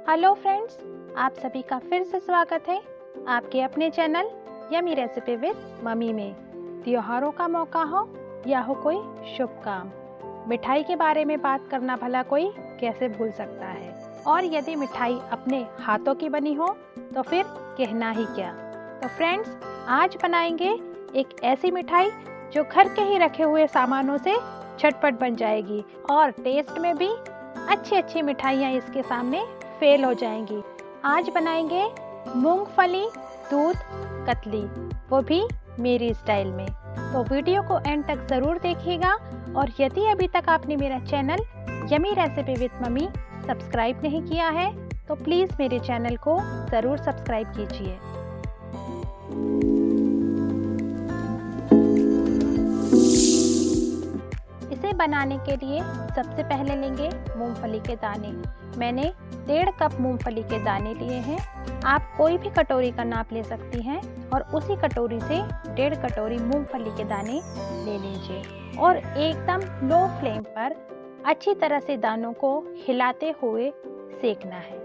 Hello friends, आप सभी का फिर से स्वागत है आपके अपने channel yummy recipe with mummy में। त्योहारों का मौका हो या हो कोई शुभ काम, मिठाई के बारे में बात करना भला कोई कैसे भूल सकता है। और यदि मिठाई अपने हाथों की बनी हो तो फिर कहना ही क्या। तो फ्रेंड्स, आज बनाएंगे एक ऐसी मिठाई जो घर के ही रखे हुए सामानों से झटपट बन जाएगी और टेस्ट में भी अच्छी मिठाइयाँ इसके सामने फेल हो जाएंगी। आज बनाएंगे मूंगफली दूध कतली, वो भी मेरी स्टाइल में। तो वीडियो को एंड तक ज़रूर देखिएगा और यदि अभी तक आपने मेरा channel yummy recipe with mummy subscribe नहीं किया है तो प्लीज़ मेरे चैनल को ज़रूर सब्सक्राइब कीजिए। इसे बनाने के लिए सबसे पहले लेंगे मूंगफली के दाने। मैंने 1.5 कप मूंगफली के दाने लिए हैं। आप कोई भी कटोरी का नाप ले सकती हैं और उसी कटोरी से 1.5 कटोरी मूंगफली के दाने ले लीजिए और एकदम लो फ्लेम पर अच्छी तरह से दानों को हिलाते हुए सेकना है।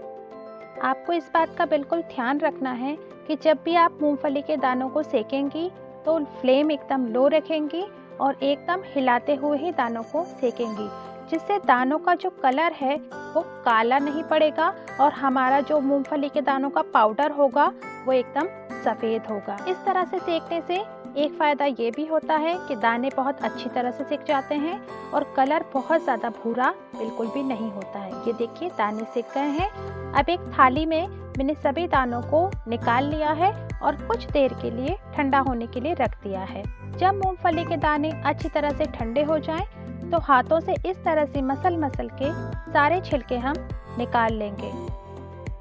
आपको इस बात का बिल्कुल ध्यान रखना है कि जब भी आप मूंगफली के दानों को सेकेंगी तो फ्लेम एकदम लो रखेंगी और एकदम हिलाते हुए ही दानों को सेकेंगी, जिससे दानों का जो कलर है वो काला नहीं पड़ेगा और हमारा जो मूंगफली के दानों का पाउडर होगा वो एकदम सफ़ेद होगा। इस तरह से सेकने से एक फ़ायदा ये भी होता है कि दाने बहुत अच्छी तरह से सेक जाते हैं और कलर बहुत ज़्यादा भूरा बिल्कुल भी नहीं होता है। ये देखिए, दाने सेक गए हैं। अब एक थाली में मैंने सभी दानों को निकाल लिया है और कुछ देर के लिए ठंडा होने के लिए रख दिया है। जब मूंगफली के दाने अच्छी तरह से ठंडे हो जाएं, तो हाथों से इस तरह से मसल के सारे छिलके हम निकाल लेंगे।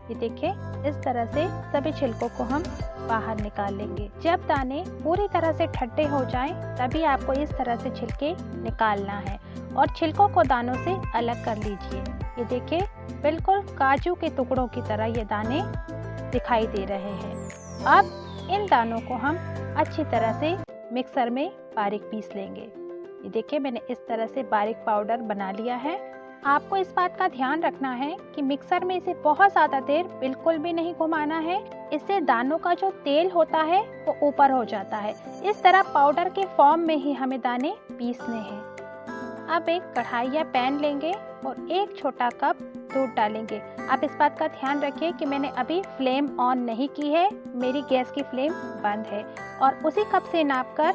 ये देखिए, इस तरह से सभी छिलकों को हम बाहर निकाल लेंगे। जब दाने पूरी तरह से ठंडे हो जाएं, तभी आपको इस तरह से छिलके निकालना है और छिलकों को दानों से अलग कर लीजिए। ये देखिए, बिल्कुल काजू के टुकड़ों की तरह ये दाने दिखाई दे रहे हैं। अब इन दानों को हम अच्छी तरह से मिक्सर में बारीक पीस लेंगे। ये देखिए, मैंने इस तरह से बारीक पाउडर बना लिया है। आपको इस बात का ध्यान रखना है कि मिक्सर में इसे बहुत ज़्यादा देर बिल्कुल भी नहीं घुमाना है, इससे दानों का जो तेल होता है वो ऊपर हो जाता है। इस तरह पाउडर के फॉर्म में ही हमें दाने पीसने हैं। अब एक कढ़ाई या पैन लेंगे और एक छोटा कप दूध डालेंगे। आप इस बात का ध्यान रखिए कि मैंने अभी फ्लेम ऑन नहीं की है, मेरी गैस की फ्लेम बंद है। और उसी कप से नापकर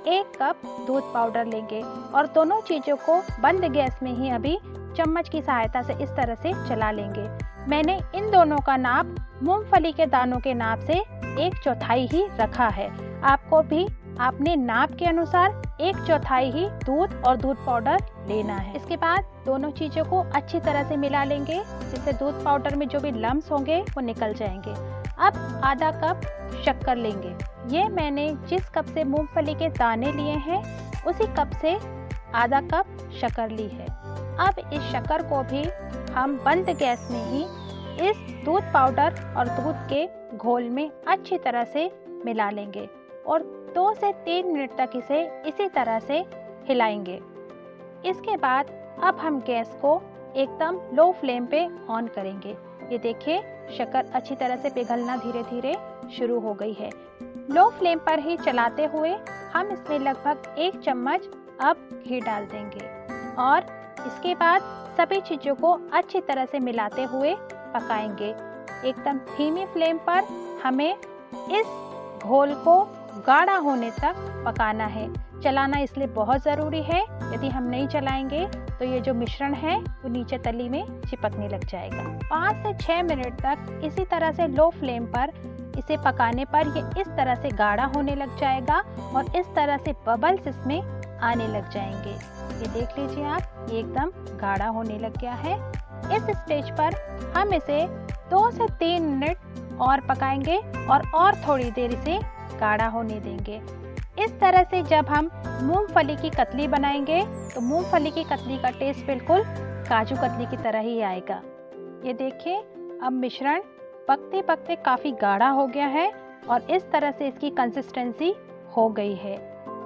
1 कप दूध पाउडर लेंगे और दोनों चीज़ों को बंद गैस में ही अभी चम्मच की सहायता से इस तरह से चला लेंगे। मैंने इन दोनों का नाप मूंगफली के दानों के नाप से 1/4 ही रखा है। आपको भी अपने नाप के अनुसार 1/4 ही दूध और दूध पाउडर लेना है। इसके बाद दोनों चीज़ों को अच्छी तरह से मिला लेंगे, जिससे दूध पाउडर में जो भी लम्स होंगे वो निकल जाएंगे। अब आधा कप शक्कर लेंगे। ये मैंने जिस कप से मूंगफली के दाने लिए हैं उसी कप से आधा कप शक्कर ली है। अब इस शक्कर को भी हम बंद गैस में ही इस दूध पाउडर और दूध के घोल में अच्छी तरह से मिला लेंगे और 2 से 3 मिनट तक इसे इसी तरह से हिलाएंगे। इसके बाद अब हम गैस को एकदम लो फ्लेम पे ऑन करेंगे। ये देखिए, शक्कर अच्छी तरह से पिघलना धीरे धीरे शुरू हो गई है। लो फ्लेम पर ही चलाते हुए हम इसमें लगभग 1 चम्मच अब घी डाल देंगे और इसके बाद सभी चीज़ों को अच्छी तरह से मिलाते हुए पकाएंगे। एकदम धीमी फ्लेम पर हमें इस घोल को गाढ़ा होने तक पकाना है। चलाना इसलिए बहुत ज़रूरी है, यदि हम नहीं चलाएंगे तो ये जो मिश्रण है वो नीचे तली में चिपकने लग जाएगा। 5 से 6 मिनट तक इसी तरह से लो फ्लेम पर इसे पकाने पर ये इस तरह से गाढ़ा होने लग जाएगा और इस तरह से बबल्स इसमें आने लग जाएंगे। ये देख लीजिए आप, ये एकदम गाढ़ा होने लग गया है। इस स्टेज पर हम इसे 2 से 3 मिनट और पकाएंगे और थोड़ी देर इसे गाढ़ा होने देंगे। इस तरह से जब हम मूंगफली की कतली बनाएंगे तो मूंगफली की कतली का टेस्ट बिल्कुल काजू कतली की तरह ही आएगा। ये देखिए, अब मिश्रण पकते पकते काफ़ी गाढ़ा हो गया है और इस तरह से इसकी कंसिस्टेंसी हो गई है।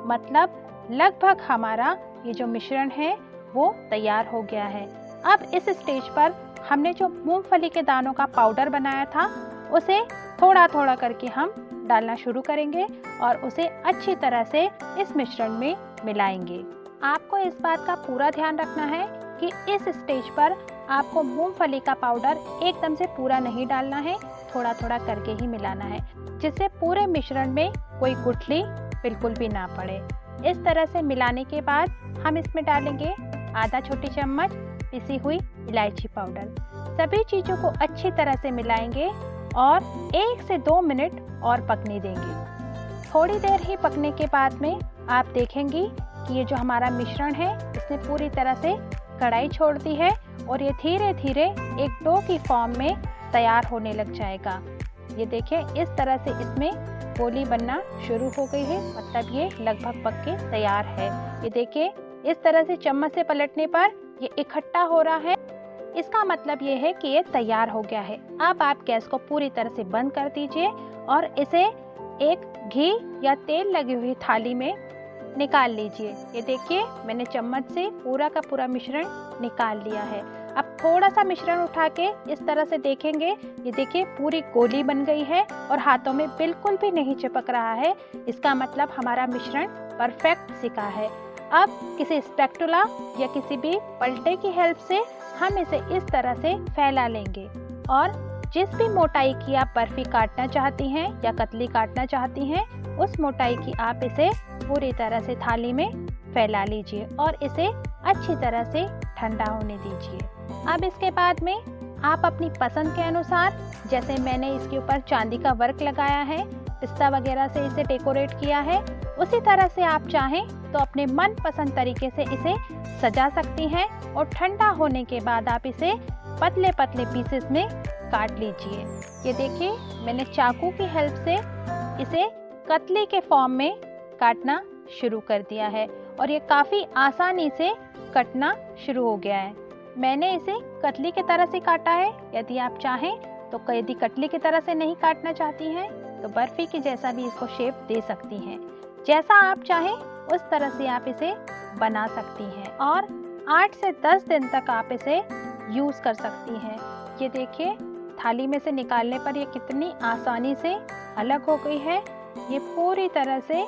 मतलब लगभग हमारा ये जो मिश्रण है वो तैयार हो गया है। अब इस स्टेज पर हमने जो मूंगफली के दानों का पाउडर बनाया था उसे थोड़ा थोड़ा करके हम डालना शुरू करेंगे और उसे अच्छी तरह से इस मिश्रण में मिलाएंगे। आपको इस बात का पूरा ध्यान रखना है कि इस स्टेज पर आपको मूंगफली का पाउडर एकदम से पूरा नहीं डालना है, थोड़ा थोड़ा करके ही मिलाना है, जिससे पूरे मिश्रण में कोई गुठली बिल्कुल भी ना पड़े। इस तरह से मिलाने के बाद हम इसमें डालेंगे आधा छोटी चम्मच पिसी हुई इलायची पाउडर। सभी चीज़ों को अच्छी तरह से मिलाएंगे और 1 से 2 मिनट और पकने देंगे। थोड़ी देर ही पकने के बाद में आप देखेंगी कि ये जो हमारा मिश्रण है इसने पूरी तरह से कढ़ाई छोड़ दी है और ये धीरे धीरे एक डो की फॉर्म में तैयार होने लग जाएगा। ये देखें, इस तरह से इसमें गोली बनना शुरू हो गई है, मतलब ये लगभग पक के तैयार है। ये देखिए, इस तरह से चम्मच से पलटने पर ये इकट्ठा हो रहा है, इसका मतलब ये है कि ये तैयार हो गया है। अब आप गैस को पूरी तरह से बंद कर दीजिए और इसे एक घी या तेल लगी हुई थाली में निकाल लीजिए। ये देखिए, मैंने चम्मच से पूरा का पूरा मिश्रण निकाल लिया है। अब थोड़ा सा मिश्रण उठा के इस तरह से देखेंगे, ये देखिए पूरी गोली बन गई है और हाथों में बिल्कुल भी नहीं चिपक रहा है। इसका मतलब हमारा मिश्रण परफेक्ट सिका है। अब किसी स्पैटुला या किसी भी पलटे की हेल्प से हम इसे इस तरह से फैला लेंगे और जिस भी मोटाई की आप बर्फी काटना चाहती हैं या कतली काटना चाहती हैं, उस मोटाई की आप इसे पूरी तरह से थाली में फैला लीजिए और इसे अच्छी तरह से ठंडा होने दीजिए। अब इसके बाद में आप अपनी पसंद के अनुसार, जैसे मैंने इसके ऊपर चांदी का वर्क लगाया है, पिस्ता वगैरह से इसे डेकोरेट किया है, उसी तरह से आप चाहें तो अपने मनपसंद तरीके से इसे सजा सकती हैं और ठंडा होने के बाद आप इसे पतले पतले पीसेस में काट लीजिए। ये देखिए, मैंने चाकू की हेल्प से इसे कतली के फॉर्म में काटना शुरू कर दिया है और ये काफ़ी आसानी से कटना शुरू हो गया है। मैंने इसे कतली की तरह से काटा है। यदि आप चाहें तो यदि कतली की तरह से नहीं काटना चाहती हैं तो बर्फी की जैसा भी इसको शेप दे सकती हैं। जैसा आप चाहें उस तरह से आप इसे बना सकती हैं और 8 से 10 दिन तक आप इसे यूज़ कर सकती हैं। ये देखिए, थाली में से निकालने पर ये कितनी आसानी से अलग हो गई है। ये पूरी तरह से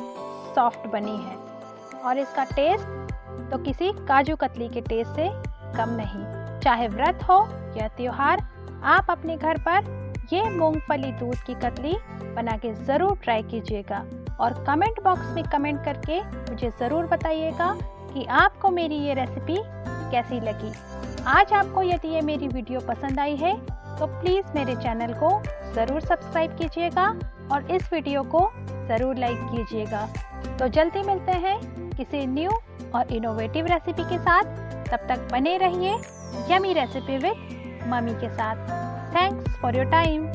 सॉफ्ट बनी है और इसका टेस्ट तो किसी काजू कतली के टेस्ट से कम नहीं। चाहे व्रत हो या त्योहार, आप अपने घर पर ये मूंगफली दूध की कतली बना के ज़रूर ट्राई कीजिएगा और कमेंट बॉक्स में कमेंट करके मुझे ज़रूर बताइएगा कि आपको मेरी ये रेसिपी कैसी लगी। आज आपको यदि ये मेरी वीडियो पसंद आई है तो प्लीज़ मेरे चैनल को ज़रूर सब्सक्राइब कीजिएगा और इस वीडियो को ज़रूर लाइक कीजिएगा। तो जल्दी मिलते हैं किसी न्यू और इनोवेटिव रेसिपी के साथ। तब तक बने रहिए यमी रेसिपी विद मम्मी के साथ। Thanks for your time.